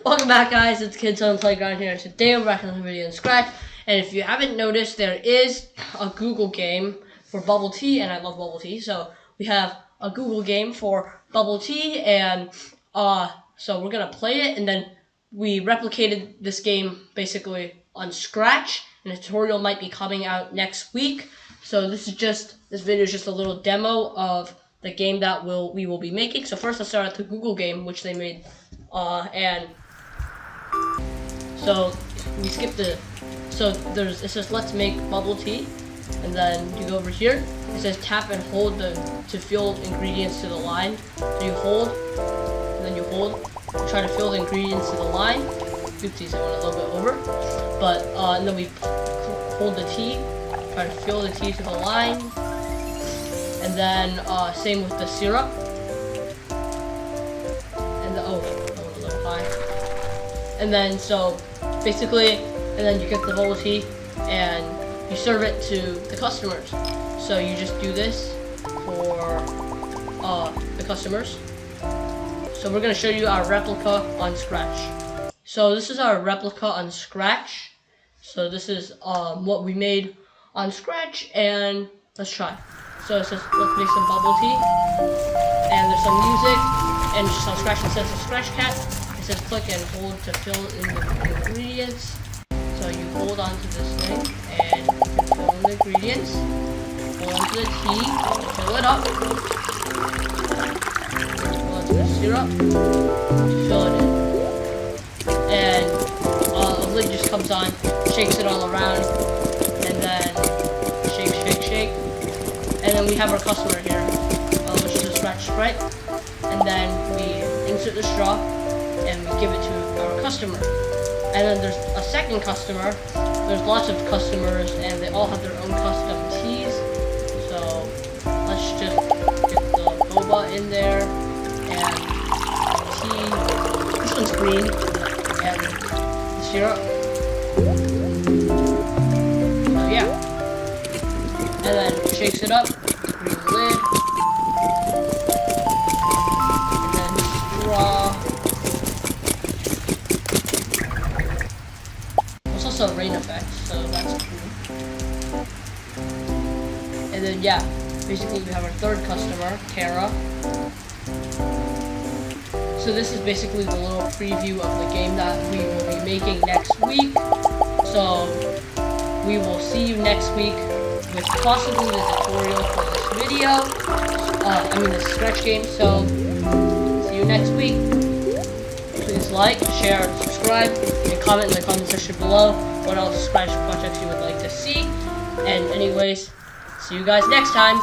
Welcome back, guys. It's Kids on the Playground here, and today we're back on the video in Scratch. And if you haven't noticed, there is a Google game for bubble tea, and I love bubble tea. So we have a Google game for bubble tea, and so we're gonna play it, and then we replicated this game basically on Scratch, and a tutorial might be coming out next week. So this video is just a little demo of the game that we will be making. So first, let's start at the Google game, which they made, and so we skip it says let's make bubble tea, and then you go over here. It says tap and hold to fill ingredients to the line. So you hold, and then you hold, try to fill the ingredients to the line. Oopsies, I went a little bit over, but and then we hold the tea, try to fill the tea to the line, and then same with the syrup. And that was a little high. And then so basically, and then you get the bubble tea and you serve it to the customers. So you just do this for the customers. So we're gonna show you our replica on Scratch. So this is our replica on Scratch. So this is what we made on Scratch, and let's try. So it says let's make some bubble tea, and there's some music, and just on Scratch it says a Scratch Cat. It says click and hold to fill in the ingredients. So you hold on to this thing and fill in the ingredients. Hold on to the tea, fill it up. Hold on to the syrup, fill it in. And a lid just comes on, shakes it all around, and then shake, shake, shake. And then we have our customer here, which is a Scratch sprite. And then we insert the straw and we give it to our customer. And then there's a second customer. There's lots of customers, and they all have their own custom teas. So let's just get the boba in there, and tea. This one's green, and the syrup. So yeah. And then shakes it up. Green lid. And then straw. Also rain effect, so that's cool. And then yeah, basically we have our third customer, Kara. So this is basically the little preview of the game that we will be making next week. So we will see you next week with possibly the tutorial for this video. The Scratch game. So see you next week. Please like, share, subscribe, and comment in the comment section below what else Scratch projects you would like to see. And anyways, see you guys next time.